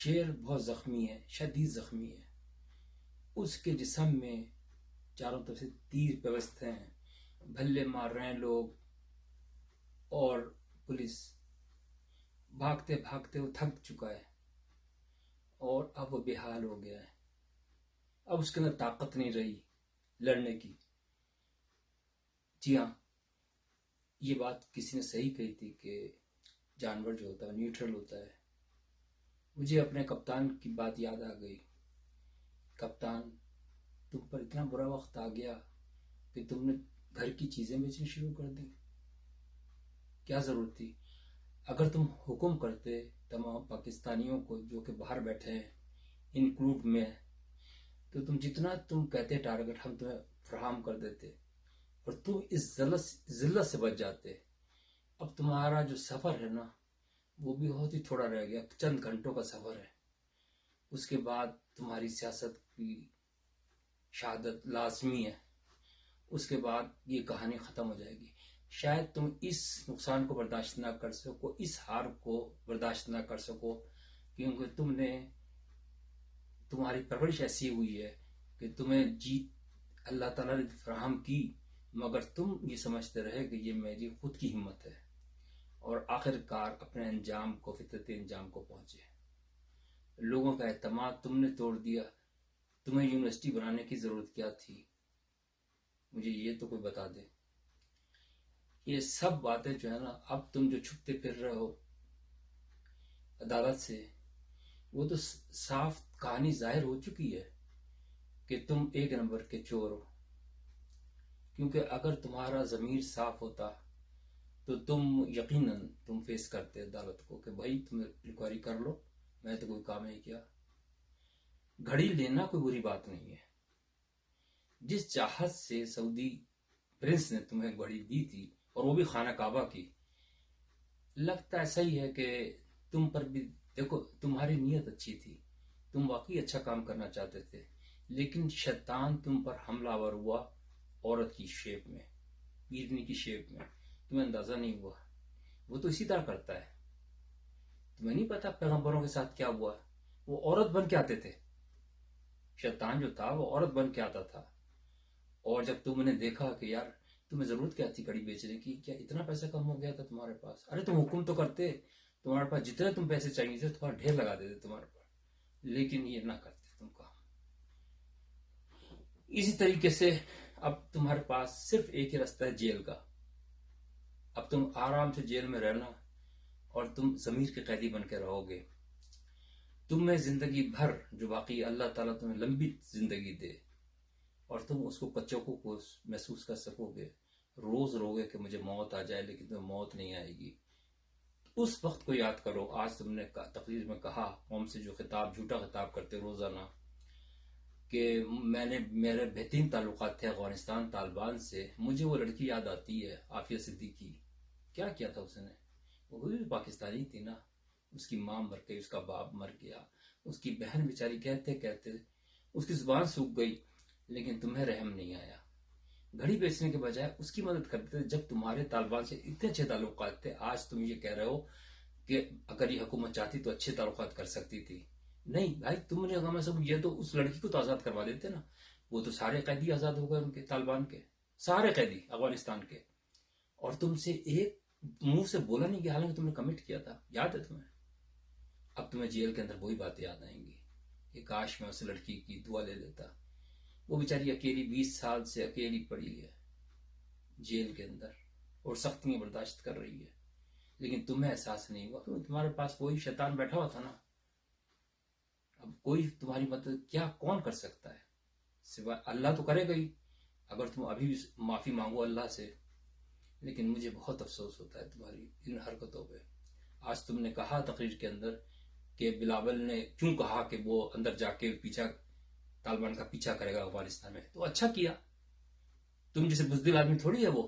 शेर बहुत जख्मी है, शदीद जख्मी है। उसके जिस्म में चारों तरफ से तीर व्यवस्था हैं, भल्ले मार रहे हैं लोग और पुलिस। भागते भागते वो थक चुका है और अब वो बेहाल हो गया है। अब उसके अंदर ताकत नहीं रही लड़ने की। जी हाँ, ये बात किसी ने सही कही थी कि जानवर जो होता है न्यूट्रल होता है। मुझे अपने कप्तान की बात याद आ गई। कप्तान, तुम पर इतना बुरा वक्त आ गया कि तुमने घर की चीजें बेचनी शुरू कर दी। क्या जरूरत थी? अगर तुम हुक्म करते तमाम पाकिस्तानियों को जो कि बाहर बैठे हैं, इंक्लूड में, तो तुम जितना तुम कहते टारगेट हम तुम्हें फराहम कर देते और तुम इस जिल्लत से बच जाते। अब तुम्हारा जो सफर है ना, वो भी बहुत ही थोड़ा रह गया, चंद घंटों का सफर है। उसके बाद तुम्हारी सियासत की शहादत लाजमी है। उसके बाद ये कहानी खत्म हो जाएगी। शायद तुम इस नुकसान को बर्दाश्त ना कर सको, इस हार को बर्दाश्त ना कर सको, क्योंकि तुम्हारी परवरिश ऐसी हुई है कि तुम्हें जीत अल्लाह ताला ने फराहम की, मगर तुम ये समझते रहे कि ये मेरी खुद की हिम्मत है और आखिरकार अपने अंजाम को, फितरती अंजाम को पहुंचे। लोगों का एतमाद तुमने तोड़ दिया। तुम्हें यूनिवर्सिटी बनाने की जरूरत क्या थी? मुझे ये तो कोई बता दे। ये सब बातें जो है ना, अब तुम जो छुपते फिर रहे हो अदालत से, वो तो साफ कहानी जाहिर हो चुकी है कि तुम एक नंबर के चोर हो। क्योंकि अगर तुम्हारा जमीर साफ होता तो तुम यकीनन तुम फेस करते अदालत को कि भाई तुम इंक्वायरी कर लो, मैं तो कोई काम नहीं किया। घड़ी लेना कोई बुरी बात नहीं है। जिस चाहत से सऊदी प्रिंस ने तुम्हें घड़ी दी थी, और वो भी खाना काबा की, लगता ऐसा ही है कि तुम पर भी, देखो, तुम्हारी नीयत अच्छी थी, तुम वाकई अच्छा काम करना चाहते थे, लेकिन शैतान तुम पर हमलावर हुआ औरत की शेप में, पीरनी की शेप में। तुम्हें अंदाजा नहीं हुआ। वो तो इसी तरह करता है। तुम्हें नहीं पता पैगंबरों के साथ क्या हुआ? वो औरत बन के आते थे। शैतान जो था वो औरत बन के आता था। और जब तुमने देखा कि यार तुम्हें जरूरत क्या थी घड़ी बेचने की, क्या इतना पैसा कम हो गया था तुम्हारे पास? अरे तुम हुक्म तो करते, तुम्हारे पास जितने तुम पैसे चाहिए थे तुम्हारा ढेर लगा देते तुम्हारे पास, लेकिन ये ना करते तुम काम। इसी तरीके से अब तुम्हारे पास सिर्फ एक ही रास्ता है, जेल का। अब तुम आराम से जेल में रहना और तुम जमीर के कैदी बन के रहोगे। तुम्हें जिंदगी भर जो बाकी अल्लाह ताला तुम्हें लंबी जिंदगी दे और तुम उसको कच्चों को महसूस कर सकोगे। रोज रोगे कि मुझे मौत आ जाए, लेकिन तुम्हें मौत नहीं आएगी। उस वक्त को याद करो। आज तुमने तकरीर में कहा, कौम से जो खिताब, झूठा खिताब करते रोजाना, कि मेरे बेहतरीन ताल्लुकात थे अफगानिस्तान तालिबान से। मुझे वो लड़की याद आती है, आफिया सिद्दीकी। क्या किया था उसने? वो भी पाकिस्तानी थी ना। उसकी माँ मर गई, उसका बाप मर गया, उसकी बहन बेचारी कहते कहते उसकी जुबान सूख गई, लेकिन तुम्हें रहम नहीं आया। घड़ी बेचने के बजाय उसकी मदद करते थे जब तुम्हारे तालिबान से इतने अच्छे ताल्लुकात थे। आज तुम ये कह रहे हो कि अगर ये हुकूमत चाहती तो अच्छे ताल्लुकात कर सकती थी। नहीं भाई, तुमने अगर सब ये तो उस लड़की को तो आजाद करवा देते ना। वो तो सारे कैदी आजाद हो गए उनके, तालिबान के सारे कैदी अफगानिस्तान के। और तुमसे एक मुंह से बोला नहीं गया, हालांकि तुमने कमिट किया था। याद है तुम्हें? अब तुम्हें जेल के अंदर वही बातें याद आएंगी कि काश मैं उस लड़की की दुआ ले लेता। वो बेचारी अकेली 20 साल से अकेली पड़ी है जेल के अंदर और सख्तियां बर्दाश्त कर रही है, लेकिन तुम्हें एहसास नहीं हुआ क्योंकि तुम्हारे पास वही शैतान बैठा हुआ था ना। अब कोई तुम्हारी मदद क्या, कौन कर सकता है सिवाय अल्लाह? तो करेगा ही अगर तुम अभी भी माफी मांगो अल्लाह से। लेकिन मुझे बहुत अफसोस होता है तुम्हारी इन हरकतों पे। आज तुमने कहा तकरीर के अंदर कि बिलावल ने क्यों कहा कि वो अंदर जाके पीछा, तालिबान का पीछा करेगा अफगानिस्तान में। तो अच्छा किया। तुम जैसे बुजदिल आदमी थोड़ी है वो।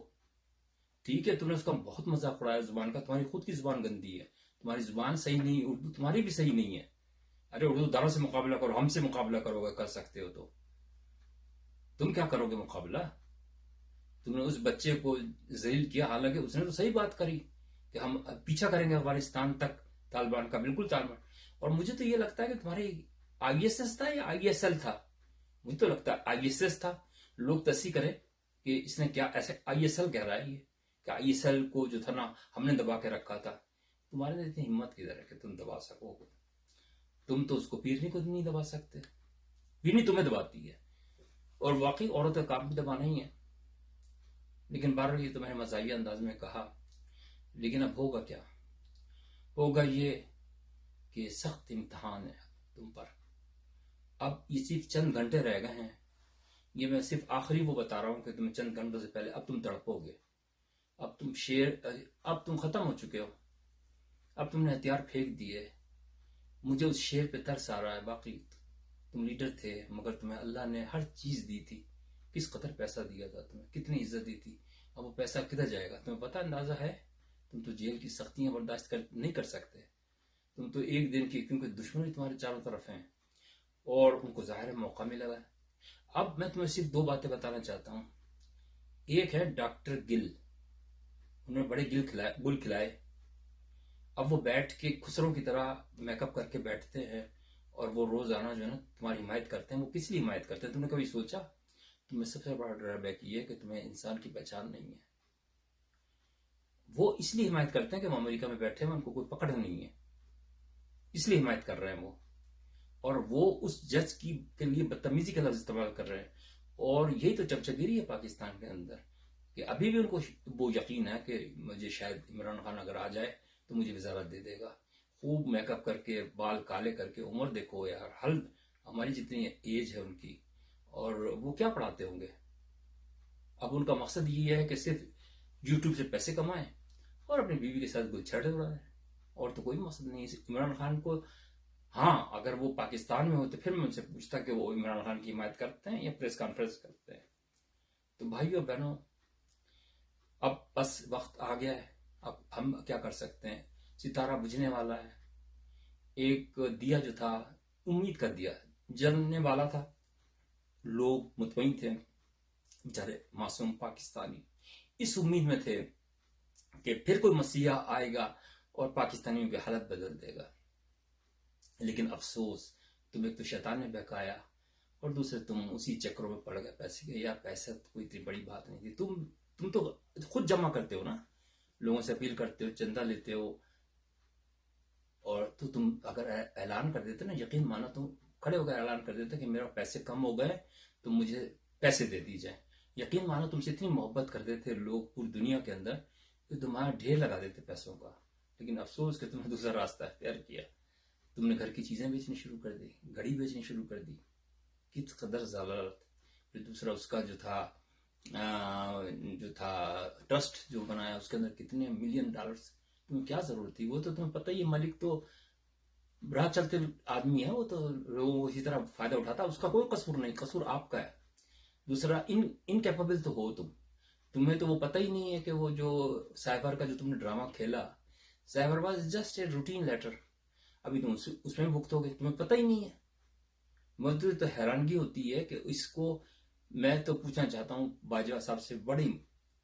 ठीक है, तुमने उसका बहुत मजाक उड़ाया जुबान का। तुम्हारी खुद की जुबान गंदी है, तुम्हारी जुबान सही नहीं, उर्दू तुम्हारी भी सही नहीं है। अरे उर्दू दारों से मुकाबला करो, हमसे मुकाबला करोगे, कर सकते हो तो। तुम क्या करोगे मुकाबला? तुमने उस बच्चे को जलील किया, हालांकि उसने तो सही बात करी कि हम पीछा करेंगे अफगानिस्तान तक तालिबान का, बिल्कुल तालिबान। और मुझे तो ये लगता है कि तुम्हारे ISS था या ISL था, मुझे तो लगता है ISS था। लोग तस्सी करें कि इसने क्या ऐसे ISL कह रहा है ये, कि ISL को जो था ना हमने दबा के रखा था। तुम्हारे में इतनी हिम्मत किधर है कि तुम दबा सको? तुम तो उसको पीरनी को नहीं दबा सकते, पीरनी तुम्हें दबाती है। और वाकई औरत का काम भी दबाना ही है। लेकिन बार ये तो मैंने मजाहिया अंदाज में कहा, लेकिन अब होगा क्या? होगा ये कि सख्त इम्तहान है तुम पर। अब ये सिर्फ चंद घंटे रह गए हैं। ये मैं सिर्फ आखिरी वो बता रहा हूं कि तुम्हें चंद घंटों से पहले अब तुम तड़पोगे। अब तुम खत्म हो चुके हो। अब तुमने हथियार फेंक दिए। मुझे उस शेर पे तरस आ रहा है। बाकी तुम लीडर थे, मगर तुम्हें अल्लाह ने हर चीज दी थी। किस कदर पैसा दिया था तुम्हें, कितनी इज्जत दी थी। अब वो पैसा किधर जाएगा तुम्हें पता, अंदाजा है? तुम तो जेल की सख्तियां बर्दाश्त नहीं कर सकते। तुम तो एक दिन की, क्योंकि दुश्मन तुम्हारे चारों तरफ हैं और उनको जाहिर है मौका मिला है। अब मैं तुम्हें सिर्फ 2 बातें बताना चाहता हूं। एक है डॉक्टर गिल, उन्होंने बड़े गुल खिलाए। अब वो बैठ के खुसरों की तरह मेकअप करके बैठते हैं और वो रोजाना जो है ना तुम्हारी हिमायत करते हैं। वो किस लिए हिमायत करते हैं? तुमने कभी सोचा? तुम्हें सबसे बड़ा ड्रॉबैक ये है कि तुम्हें इंसान की पहचान नहीं है। वो इसलिए हिमायत करते हैं कि वो अमेरिका में बैठे हैं, उनको कोई पकड़ नहीं है, इसलिए हिमायत कर रहे हैं वो। और वो उस जज की के लिए बदतमीजी का लफ्ज इस्तेमाल कर रहे हैं। और यही तो चमचगिरी है पाकिस्तान के अंदर, कि अभी भी उनको वो यकीन है कि मुझे शायद इमरान खान अगर आ जाए तो मुझे वजारत दे देगा। खूब मेकअप करके, बाल काले करके। उम्र देखो यार, हल हमारी जितनी एज है उनकी, और वो क्या पढ़ाते होंगे? अब उनका मकसद ये है कि सिर्फ यूट्यूब से पैसे कमाएं और अपनी बीवी के साथ गुलछड़े उड़ाएं, और तो कोई मकसद नहीं है इमरान खान को। हाँ, अगर वो पाकिस्तान में होते फिर मैं उनसे पूछता कि वो इमरान खान की हिमायत करते हैं या प्रेस कॉन्फ्रेंस करते हैं। तो भाइयों बहनों, अब बस वक्त आ गया है। अब हम क्या कर सकते हैं? सितारा बुझने वाला है। एक दिया जो था, उम्मीद का दिया जलने वाला था। लोग मुतमईन थे, बेचारे मासूम पाकिस्तानी इस उम्मीद में थे कि फिर कोई मसीहा आएगा और पाकिस्तानियों की हालत बदल देगा। लेकिन अफसोस, तुम एक तो शैतान ने बहकाया और दूसरे तुम उसी चक्रों में पड़ गए पैसे के। यार पैसा तो कोई इतनी बड़ी बात नहीं थी। तुम तो खुद जमा करते हो ना, लोगों से अपील करते हो, चंदा लेते हो। और तो तुम अगर ऐलान कर देते ना, यकीन मानो तुम खड़े होकर ऐलान कर देते कि मेरा पैसे कम हो गए तो मुझे पैसे दे दी जाए। यकीन मानो तुमसे इतनी मोहब्बत करते थे लोग पूरी दुनिया के अंदर कि तुम्हारा ढेर लगा देते पैसों का। लेकिन अफसोस कि तुमने दूसरा रास्ता अख्तियार किया। तुमने घर की चीजें बेचनी शुरू कर दी, घड़ी बेचनी शुरू कर दी। किस कदर ज़लालत। फिर दूसरा उसका जो था ट्रस्ट जो बनाया, उसके अंदर कितने $1 मिलियन। तुम्हें क्या जरूरत थी? वो तो तुम्हें पता ही है, मलिक तो राह चलते आदमी है। वो तो लोगों को इसी तरह फायदा उठाता, उसका कोई कसूर नहीं, कसूर आपका है। दूसरा इनकेपेबल तो हो तुम्हें तो वो पता ही नहीं है कि वो जो साइबर का जो तुमने ड्रामा खेला, cyber was just a routine letter. अभी तुम उसमें भुगतोगे, तुम्हें पता ही नहीं है। मुझे तो हैरानगी होती है कि इसको मैं तो पूछना चाहता हूं बाजवा साहब से बड़ी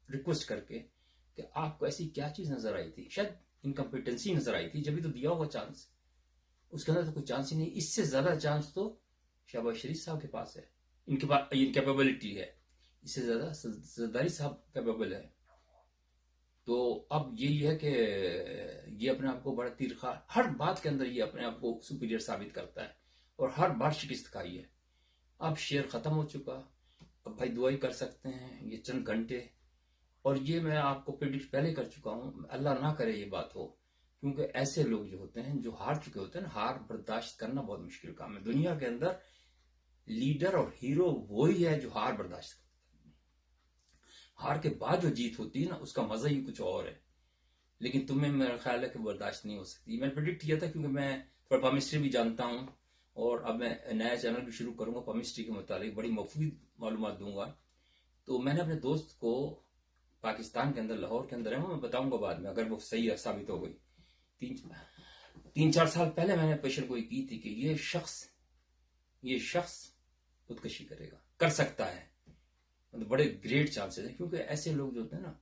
रिक्वेस्ट करके कि आपको ऐसी क्या चीज नजर आई थी? शायद इनकम्पिटेंसी नजर आई थी, जब भी तो दिया होगा चांस। उसके अंदर तो कोई चांस ही नहीं। इससे ज्यादा चांस तो शहबाज शरीफ साहब के पास है, इनके पास इनकेपेबिलिटी है। इससे ज्यादा जरदारी साहब कैपेबल है। तो अब यही है कि ये अपने आप को बड़ा तीरखा, हर बात के अंदर ये अपने आप को सुपीरियर साबित करता है और हर बार शिकस्त खाई है। अब शेर खत्म हो चुका। अब भाई दुआई कर सकते हैं ये चंद घंटे। और ये मैं आपको प्रेडिक्ट पहले कर चुका हूं, अल्लाह ना करे ये बात हो, क्योंकि ऐसे लोग जो होते हैं, जो हार चुके होते हैं ना, हार बर्दाश्त करना बहुत मुश्किल काम है। दुनिया के अंदर लीडर और हीरो वही है जो हार बर्दाश्त करता है। हार के बाद जो जीत होती है ना, उसका मजा ही कुछ और है। लेकिन तुम्हें मेरा ख्याल है कि बर्दाश्त नहीं हो सकती। मैंने प्रेडिक्ट किया था, क्योंकि मैं थोड़ा पामिस्ट्री भी जानता हूँ और अब मैं नया चैनल भी शुरू करूंगा पामिस्ट्री के मुताबिक, बड़ी मुफीद मालूमात दूंगा। तो मैंने अपने दोस्त को, पाकिस्तान के अंदर, लाहौर के अंदर है, वो मैं बताऊंगा बाद में अगर वो सही साबित हो गई। 3-4 साल पहले मैंने पेशन गोई की थी कि ये शख्स खुदकशी करेगा, कर सकता है। मतलब बड़े ग्रेट चांसेस हैं, क्योंकि ऐसे लोग जो होते हैं ना,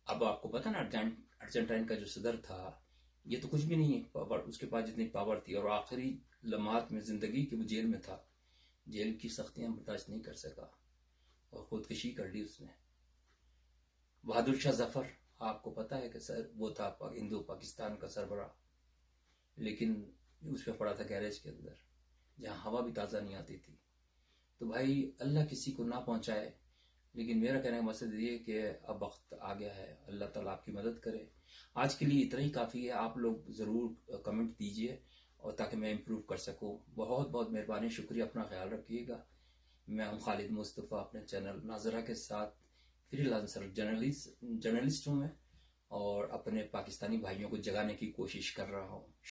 अब आपको पता ना अर्जेंटाइन का जो सदर था, ये तो कुछ भी नहीं है पावर, उसके पास जितनी पावर थी, और आखिरी लम्हात में जिंदगी के वो जेल में था, जेल की सख्तियां बर्दाश्त नहीं कर सका और खुदकुशी कर ली उसने। बहादुर शाह जफर, आपको पता है कि सर वो था हिंदू पाकिस्तान का सरबराह, लेकिन उस पर पड़ा था गैरेज के अंदर जहां हवा भी ताज़ा नहीं आती थी। तो भाई अल्लाह किसी को ना पहुंचाए, लेकिन मेरा कहने का मकसद ये कि अब वक्त आ गया है, अल्लाह ताला आपकी मदद करे। आज के लिए इतना ही काफ़ी है। आप लोग ज़रूर कमेंट दीजिए और ताकि मैं इम्प्रूव कर सकूं। बहुत बहुत मेहरबानी, शुक्रिया, अपना ख्याल रखिएगा। मैं हूं खालिद मुस्तफ़ा, अपने चैनल नाजरा के साथ फ्रीलांसर जर्नलिस्ट हूं मैं, और अपने पाकिस्तानी भाइयों को जगाने की कोशिश कर रहा हूं।